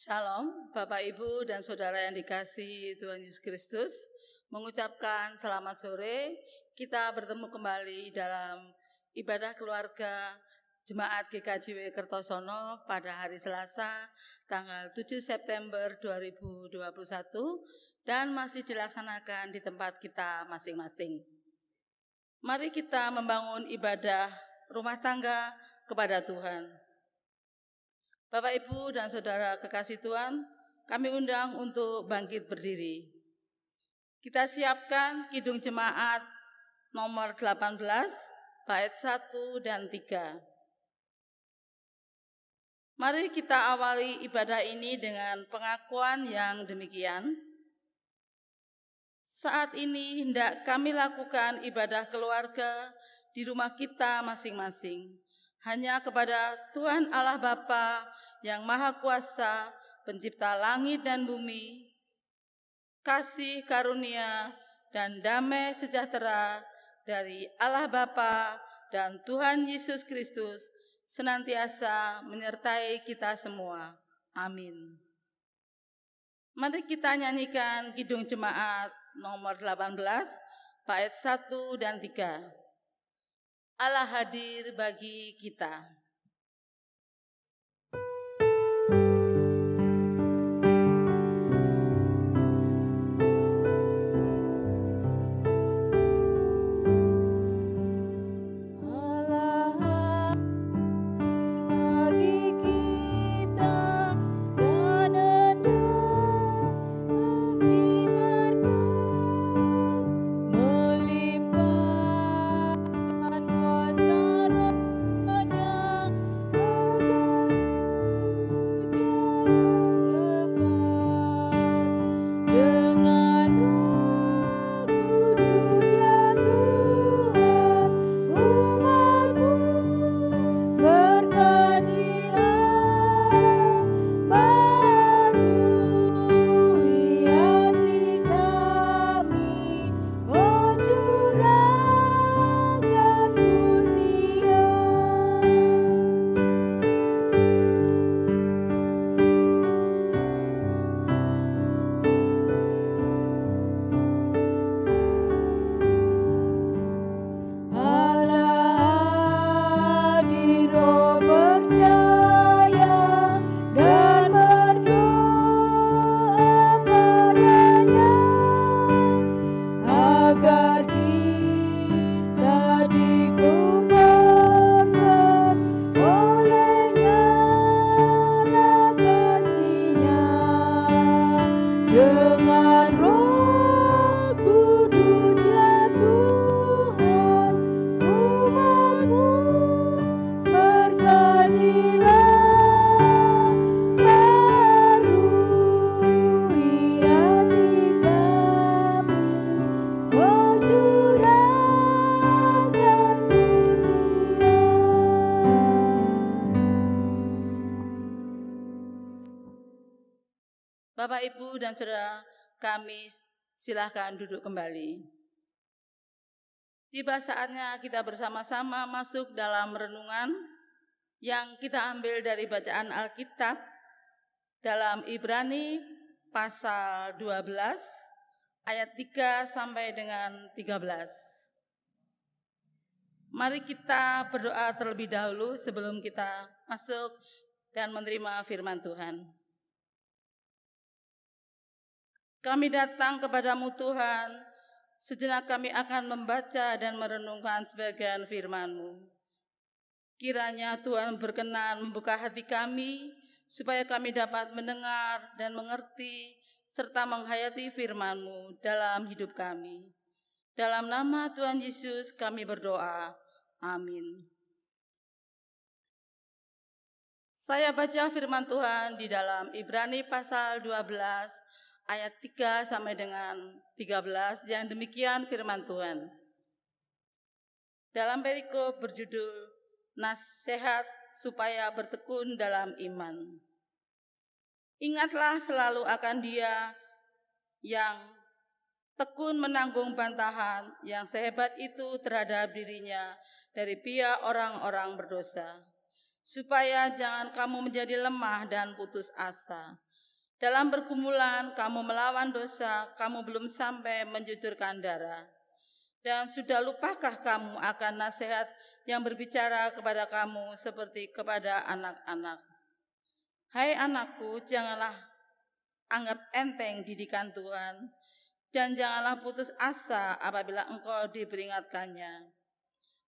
Shalom, Bapak, Ibu, dan Saudara yang dikasihi Tuhan Yesus Kristus. Mengucapkan selamat sore, kita bertemu kembali dalam ibadah keluarga Jemaat GKJW Kertosono pada hari Selasa, tanggal 7 September 2021, dan masih dilaksanakan di tempat kita masing-masing. Mari kita membangun ibadah rumah tangga kepada Tuhan. Bapak, Ibu, dan Saudara kekasih Tuhan, kami undang untuk bangkit berdiri. Kita siapkan Kidung Jemaat nomor 18, bait 1 dan 3. Mari kita awali ibadah ini dengan pengakuan yang demikian. Saat ini hendak kami lakukan ibadah keluarga di rumah kita masing-masing, hanya kepada Tuhan Allah Bapa yang Maha Kuasa, Pencipta langit dan bumi. Kasih karunia dan damai sejahtera dari Allah Bapa dan Tuhan Yesus Kristus senantiasa menyertai kita semua. Amin. Mari kita nyanyikan Kidung Jemaat nomor 18, bait 1 dan 3. Allah hadir bagi kita. Bapak, Ibu, dan Saudara kami, silahkan duduk kembali. Tiba saatnya kita bersama-sama masuk dalam renungan yang kita ambil dari bacaan Alkitab dalam Ibrani pasal 12 ayat 3 sampai dengan 13. Mari kita berdoa terlebih dahulu sebelum kita masuk dan menerima firman Tuhan. Kami datang kepadamu Tuhan, sejenak kami akan membaca dan merenungkan sebagian firman-Mu. Kiranya Tuhan berkenan membuka hati kami, supaya kami dapat mendengar dan mengerti, serta menghayati firman-Mu dalam hidup kami. Dalam nama Tuhan Yesus kami berdoa, amin. Saya baca firman Tuhan di dalam Ibrani pasal 12, ayat 3 sampai dengan 13 yang demikian firman Tuhan. Dalam perikop berjudul Nasihat supaya bertekun dalam iman. Ingatlah selalu akan Dia yang tekun menanggung bantahan yang sehebat itu terhadap dirinya dari pihak orang-orang berdosa, supaya jangan kamu menjadi lemah dan putus asa. Dalam pergumulan kamu melawan dosa, kamu belum sampai menjujurkan darah. Dan sudah lupakah kamu akan nasihat yang berbicara kepada kamu seperti kepada anak-anak? Hai anakku, janganlah anggap enteng didikan Tuhan, dan janganlah putus asa apabila engkau diperingatkannya.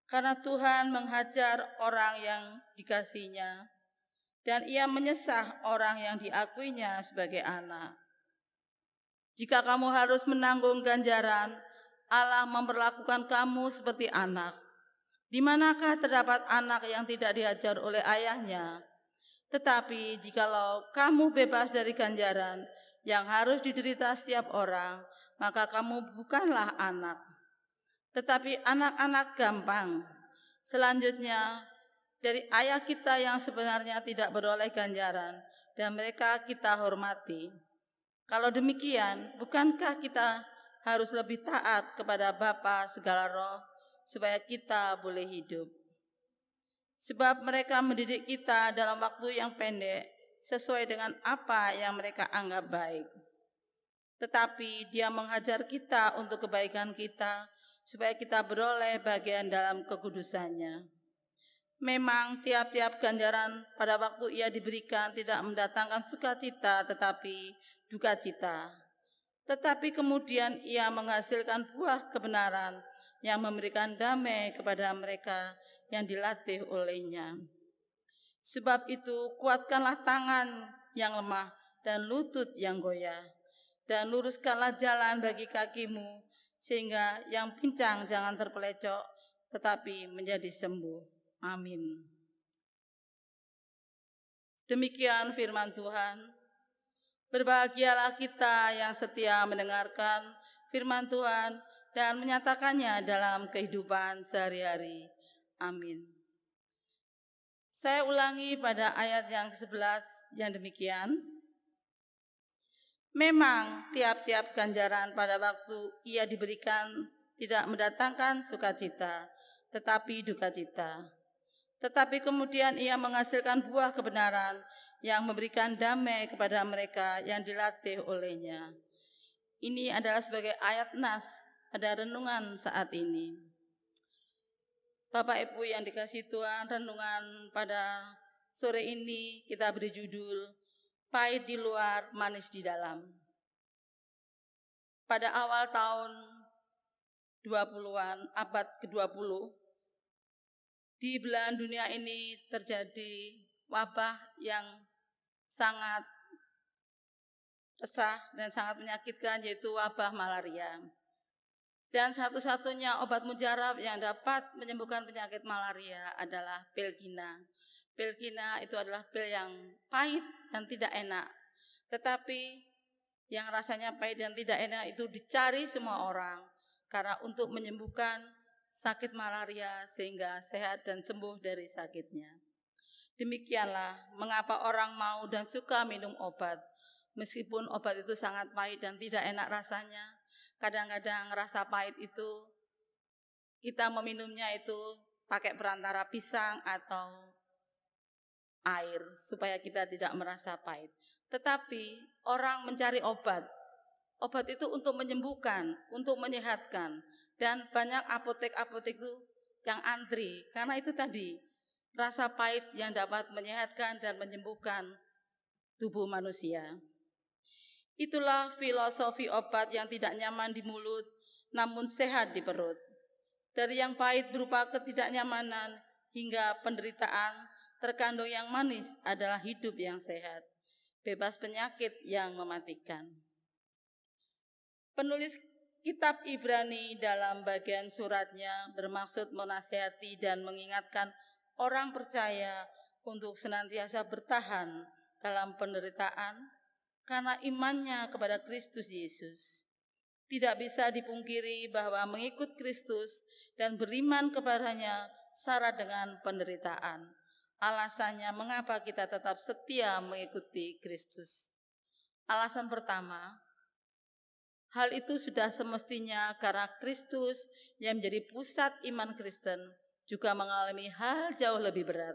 Karena Tuhan menghajar orang yang dikasihinya, dan ia menyesah orang yang diakuinya sebagai anak. Jika kamu harus menanggung ganjaran, Allah memperlakukan kamu seperti anak. Di manakah terdapat anak yang tidak diajar oleh ayahnya? Tetapi jikalau kamu bebas dari ganjaran yang harus diderita setiap orang, maka kamu bukanlah anak, tetapi anak-anak gampang. Selanjutnya, dari ayah kita yang sebenarnya tidak beroleh ganjaran, dan mereka kita hormati. Kalau demikian, bukankah kita harus lebih taat kepada Bapa segala roh, supaya kita boleh hidup? Sebab mereka mendidik kita dalam waktu yang pendek, sesuai dengan apa yang mereka anggap baik. Tetapi Dia menghajar kita untuk kebaikan kita, supaya kita beroleh bagian dalam kekudusannya. Memang tiap-tiap ganjaran pada waktu ia diberikan tidak mendatangkan sukacita, tetapi duka cita. Tetapi kemudian ia menghasilkan buah kebenaran yang memberikan damai kepada mereka yang dilatih olehnya. Sebab itu kuatkanlah tangan yang lemah dan lutut yang goyah, dan luruskanlah jalan bagi kakimu, sehingga yang pincang jangan terpelecok, tetapi menjadi sembuh. Amin. Demikian firman Tuhan. Berbahagialah kita yang setia mendengarkan firman Tuhan dan menyatakannya dalam kehidupan sehari-hari. Amin. Saya ulangi pada ayat yang ke-11 yang demikian. Memang tiap-tiap ganjaran pada waktu ia diberikan tidak mendatangkan sukacita, tetapi duka cita. Tetapi kemudian ia menghasilkan buah kebenaran yang memberikan damai kepada mereka yang dilatih olehnya. Ini adalah sebagai ayat nas pada renungan saat ini. Bapak Ibu yang dikasihi Tuhan, renungan pada sore ini kita beri judul Pahit di luar, manis di dalam. Pada awal tahun 20-an, abad ke-20, di belahan dunia ini terjadi wabah yang sangat resah dan sangat menyakitkan, yaitu wabah malaria. Dan satu-satunya obat mujarab yang dapat menyembuhkan penyakit malaria adalah pil Gina. Pil Gina itu adalah pil yang pahit dan tidak enak. Tetapi yang rasanya pahit dan tidak enak itu dicari semua orang, karena untuk menyembuhkan sakit malaria sehingga sehat dan sembuh dari sakitnya. Demikianlah mengapa orang mau dan suka minum obat, meskipun obat itu sangat pahit dan tidak enak rasanya. Kadang-kadang rasa pahit itu kita meminumnya itu pakai perantara pisang atau air supaya kita tidak merasa pahit. Tetapi orang mencari obat. Obat itu untuk menyembuhkan, untuk menyehatkan. Dan banyak apotek-apotek itu yang antri, karena itu tadi rasa pahit yang dapat menyehatkan dan menyembuhkan tubuh manusia. Itulah filosofi obat yang tidak nyaman di mulut, namun sehat di perut. Dari yang pahit berupa ketidaknyamanan hingga penderitaan, terkandung yang manis adalah hidup yang sehat, bebas penyakit yang mematikan. Penulis kitab Ibrani dalam bagian suratnya bermaksud menasihati dan mengingatkan orang percaya untuk senantiasa bertahan dalam penderitaan karena imannya kepada Kristus Yesus. Tidak bisa dipungkiri bahwa mengikut Kristus dan beriman kepadanya syarat dengan penderitaan. Alasannya mengapa kita tetap setia mengikuti Kristus. Alasan pertama, hal itu sudah semestinya karena Kristus yang menjadi pusat iman Kristen juga mengalami hal jauh lebih berat.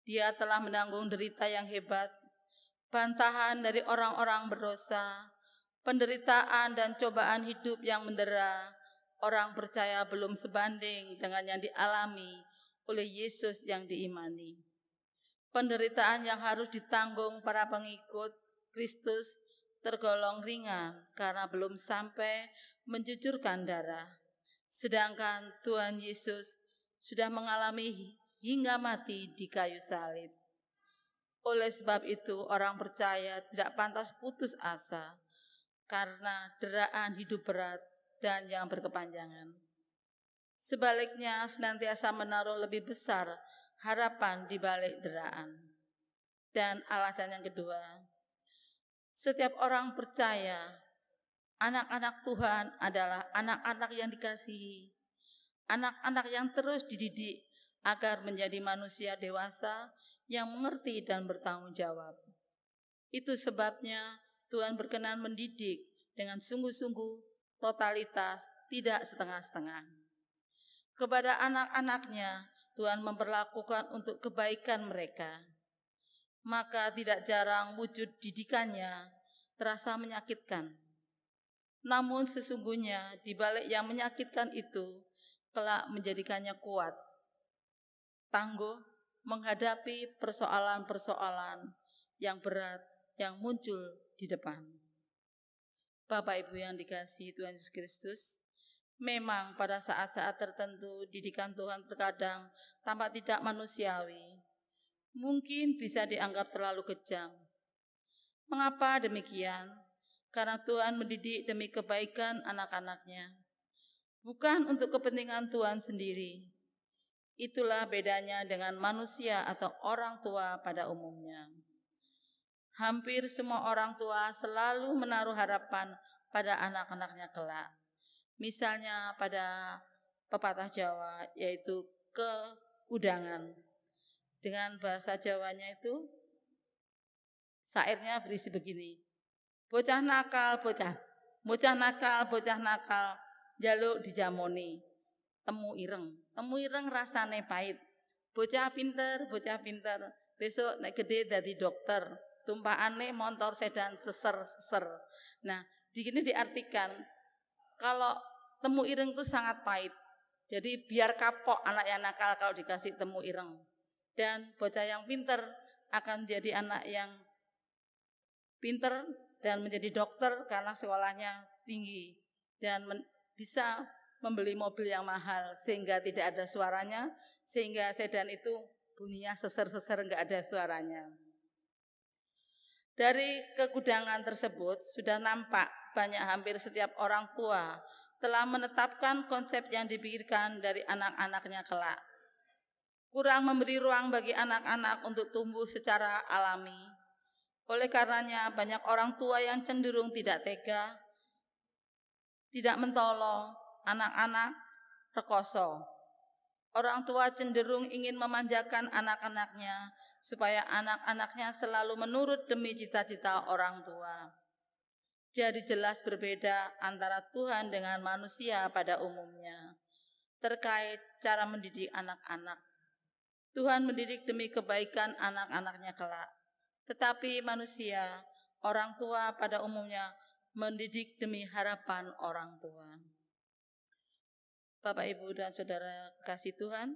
Dia telah menanggung derita yang hebat, bantahan dari orang-orang berdosa, penderitaan dan cobaan hidup yang mendera orang percaya belum sebanding dengan yang dialami oleh Yesus yang diimani. Penderitaan yang harus ditanggung para pengikut Kristus tergolong ringan karena belum sampai mencucurkan darah. Sedangkan Tuhan Yesus sudah mengalami hingga mati di kayu salib. Oleh sebab itu, orang percaya tidak pantas putus asa karena deraan hidup berat dan yang berkepanjangan. Sebaliknya, senantiasa menaruh lebih besar harapan di balik deraan. Dan alasan yang kedua, setiap orang percaya anak-anak Tuhan adalah anak-anak yang dikasihi, anak-anak yang terus dididik agar menjadi manusia dewasa yang mengerti dan bertanggung jawab. Itu sebabnya Tuhan berkenan mendidik dengan sungguh-sungguh, totalitas, tidak setengah-setengah. Kepada anak-anaknya, Tuhan memperlakukan untuk kebaikan mereka. Maka tidak jarang wujud didikannya terasa menyakitkan. Namun sesungguhnya di balik yang menyakitkan itu, kelak menjadikannya kuat, tangguh, menghadapi persoalan-persoalan yang berat yang muncul di depan. Bapak Ibu yang dikasihi Tuhan Yesus Kristus, memang pada saat-saat tertentu didikan Tuhan terkadang tampak tidak manusiawi, mungkin bisa dianggap terlalu kejam. Mengapa demikian? Karena Tuhan mendidik demi kebaikan anak-anaknya, bukan untuk kepentingan Tuhan sendiri. Itulah bedanya dengan manusia atau orang tua pada umumnya. Hampir semua orang tua selalu menaruh harapan pada anak-anaknya kelak. Misalnya pada pepatah Jawa, yaitu keudangan. Dengan bahasa Jawanya itu, syairnya berisi begini. Bocah nakal, bocah nakal, jaluk dijamoni. Temu ireng rasane pahit. Bocah pinter, besok nek gede dadi dokter, tumpakane motor sedan seser. Nah, di sini diartikan kalau temu ireng itu sangat pahit. Jadi biar kapok anak yang nakal kalau dikasih temu ireng. Dan bocah yang pinter akan jadi anak yang pinter dan menjadi dokter karena sekolahnya tinggi dan bisa membeli mobil yang mahal sehingga tidak ada suaranya, sehingga sedan itu bunyinya seser-seser enggak ada suaranya. Dari kekudangan tersebut sudah nampak banyak hampir setiap orang tua telah menetapkan konsep yang dipikirkan dari anak-anaknya kelak. Kurang memberi ruang bagi anak-anak untuk tumbuh secara alami. Oleh karenanya banyak orang tua yang cenderung tidak tega, tidak mentolong anak-anak rekoso. Orang tua cenderung ingin memanjakan anak-anaknya supaya anak-anaknya selalu menurut demi cita-cita orang tua. Jadi jelas berbeda antara Tuhan dengan manusia pada umumnya terkait cara mendidik anak-anak. Tuhan mendidik demi kebaikan anak-anaknya kelak. Tetapi manusia, orang tua pada umumnya mendidik demi harapan orang tua. Bapak, Ibu, dan Saudara kasih Tuhan,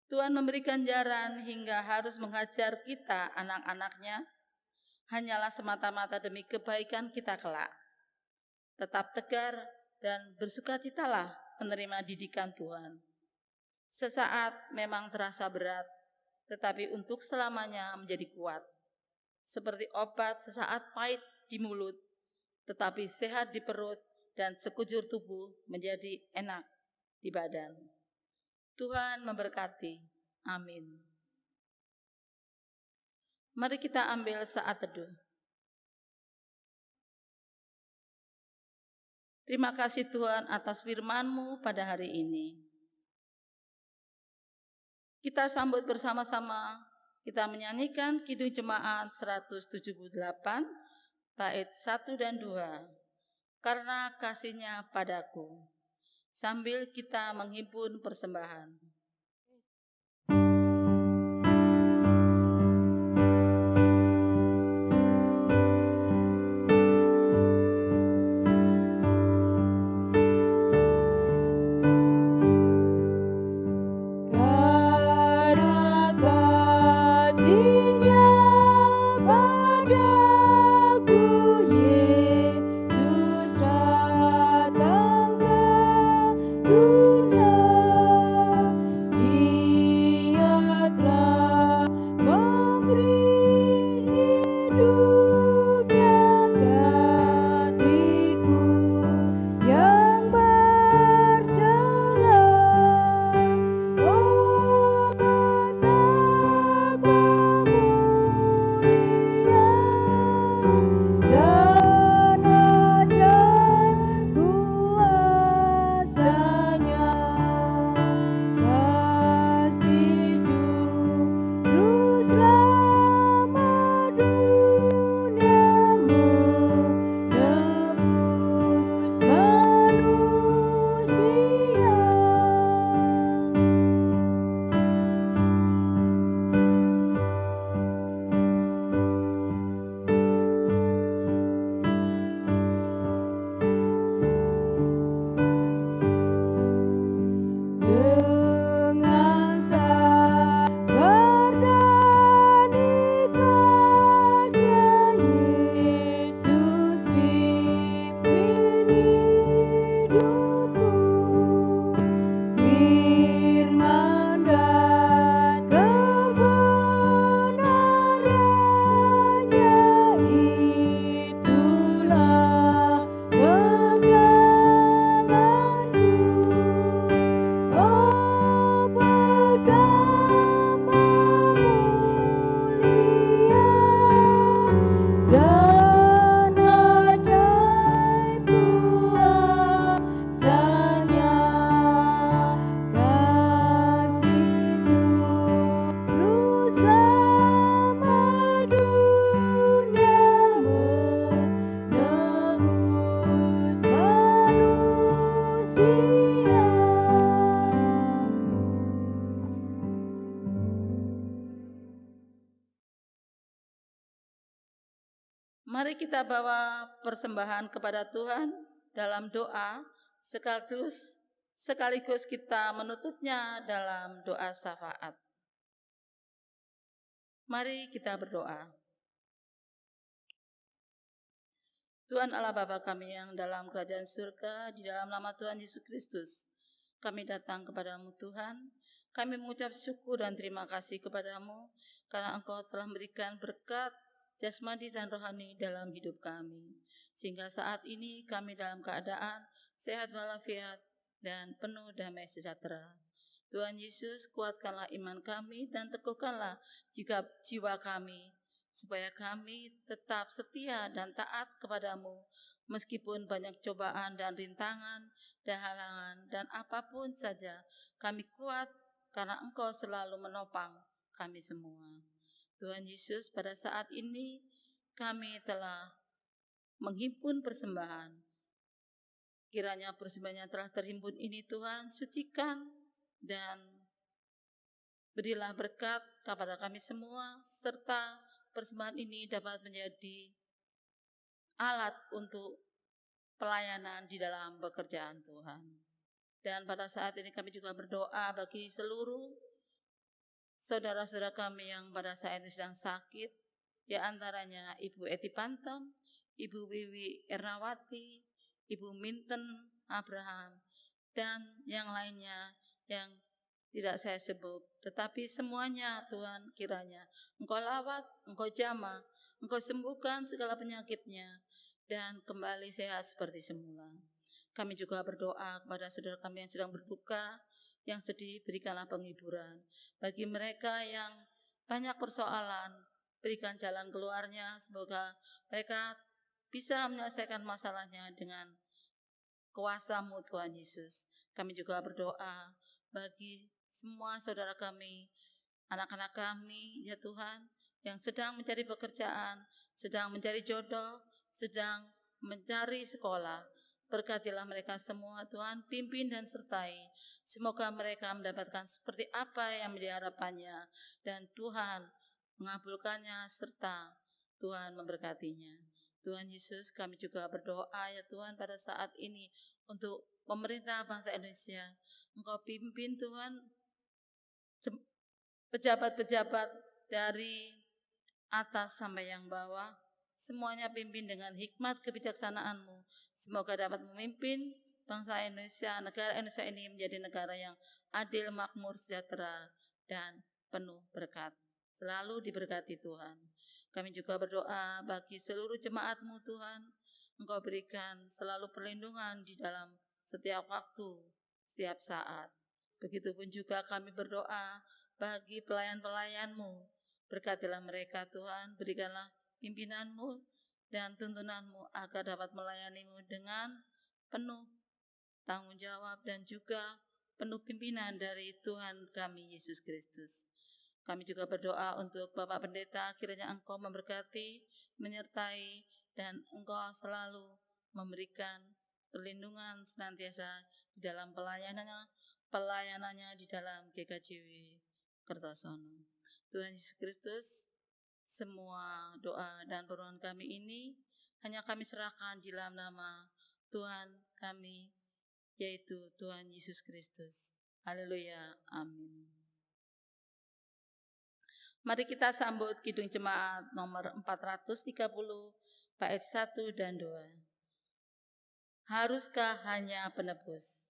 Tuhan memberikan jalan hingga harus menghajar kita anak-anaknya hanyalah semata-mata demi kebaikan kita kelak. Tetap tegar dan bersukacitalah menerima didikan Tuhan. Sesaat memang terasa berat, tetapi untuk selamanya menjadi kuat. Seperti obat sesaat pahit di mulut, tetapi sehat di perut dan sekujur tubuh menjadi enak di badan. Tuhan memberkati. Amin. Mari kita ambil saat teduh. Terima kasih Tuhan atas firman-Mu pada hari ini. Kita sambut bersama-sama, kita menyanyikan Kidung Jemaat 178, bait 1 dan 2, Karena Kasih-Nya Padaku, sambil kita menghimpun persembahan. Mari kita bawa persembahan kepada Tuhan dalam doa, sekaligus kita menutupnya dalam doa syafaat. Mari kita berdoa. Tuhan Allah Bapa kami yang dalam kerajaan surga, di dalam nama Tuhan Yesus Kristus, kami datang kepadamu Tuhan. Kami mengucap syukur dan terima kasih kepadamu, karena Engkau telah memberikan berkat jasmani dan rohani dalam hidup kami. Sehingga saat ini kami dalam keadaan sehat walafiat dan penuh damai sejahtera. Tuhan Yesus, kuatkanlah iman kami dan teguhkanlah jiwa kami, supaya kami tetap setia dan taat kepadamu, meskipun banyak cobaan dan rintangan dan halangan dan apapun saja, kami kuat karena Engkau selalu menopang kami semua. Tuhan Yesus, pada saat ini kami telah menghimpun persembahan. Kiranya persembahan yang telah terhimpun ini Tuhan sucikan dan berilah berkat kepada kami semua, serta persembahan ini dapat menjadi alat untuk pelayanan di dalam pekerjaan Tuhan. Dan pada saat ini kami juga berdoa bagi seluruh saudara-saudara kami yang pada saat ini sedang sakit, di antaranya Ibu Eti Pantam, Ibu Wiwi Ernawati, Ibu Minten Abraham, dan yang lainnya yang tidak saya sebut. Tetapi semuanya Tuhan, kiranya Engkau lawat, Engkau jamah, Engkau sembuhkan segala penyakitnya, dan kembali sehat seperti semula. Kami juga berdoa kepada saudara kami yang sedang berduka, yang sedih, berikanlah penghiburan. Bagi mereka yang banyak persoalan, berikan jalan keluarnya, semoga mereka bisa menyelesaikan masalahnya dengan kuasa-Mu Tuhan Yesus. Kami juga berdoa bagi semua saudara kami, anak-anak kami, ya Tuhan, yang sedang mencari pekerjaan, sedang mencari jodoh, sedang mencari sekolah. Berkatilah mereka semua Tuhan, pimpin dan sertai. Semoga mereka mendapatkan seperti apa yang menjadi harapannya, dan Tuhan mengabulkannya serta Tuhan memberkatinya. Tuhan Yesus, kami juga berdoa ya Tuhan pada saat ini untuk pemerintah bangsa Indonesia. Engkau pimpin Tuhan pejabat-pejabat dari atas sampai yang bawah, semuanya pimpin dengan hikmat kebijaksanaan-Mu. Semoga dapat memimpin bangsa Indonesia, negara Indonesia ini menjadi negara yang adil, makmur, sejahtera, dan penuh berkat. Selalu diberkati Tuhan. Kami juga berdoa bagi seluruh jemaat-Mu Tuhan. Engkau berikan selalu perlindungan di dalam setiap waktu, setiap saat. Begitupun juga kami berdoa bagi pelayan-pelayan-Mu. Berkatilah mereka Tuhan, berikanlah pimpinan-Mu dan tuntunan-Mu agar dapat melayani-Mu dengan penuh tanggung jawab dan juga penuh pimpinan dari Tuhan kami Yesus Kristus. Kami juga berdoa untuk Bapak Pendeta, kiranya Engkau memberkati, menyertai, dan Engkau selalu memberikan perlindungan senantiasa di dalam pelayanannya di dalam GKJW Kertosono. Tuhan Yesus Kristus, semua doa dan permohonan kami ini hanya kami serahkan di dalam nama Tuhan kami, yaitu Tuhan Yesus Kristus. Haleluya, amin. Mari kita sambut Kidung Jemaat nomor 430, bait 1 dan 2. Haruskah hanya penebus?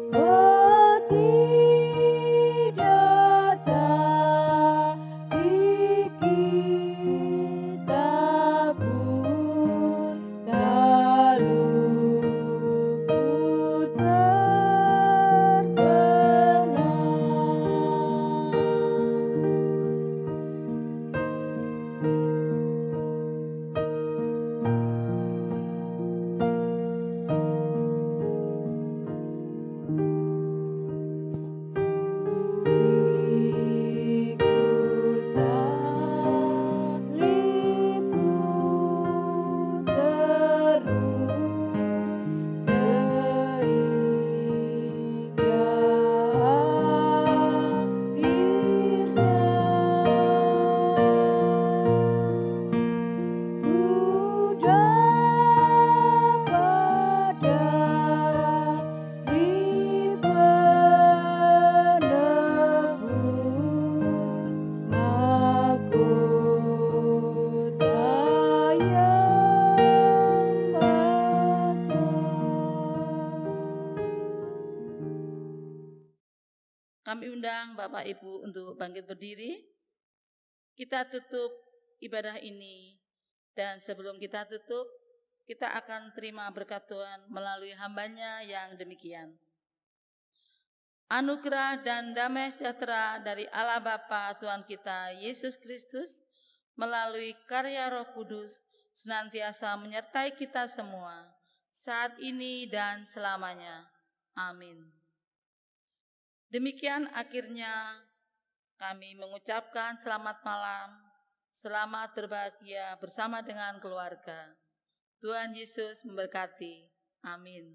Hati Kami undang Bapak Ibu untuk bangkit berdiri. Kita tutup ibadah ini, dan sebelum kita tutup, kita akan terima berkat Tuhan melalui hamba-Nya yang demikian. Anugerah dan damai sejahtera dari Allah Bapa Tuhan kita Yesus Kristus melalui karya Roh Kudus senantiasa menyertai kita semua saat ini dan selamanya. Amin. Demikian akhirnya kami mengucapkan selamat malam, selamat berbahagia bersama dengan keluarga. Tuhan Yesus memberkati. Amin.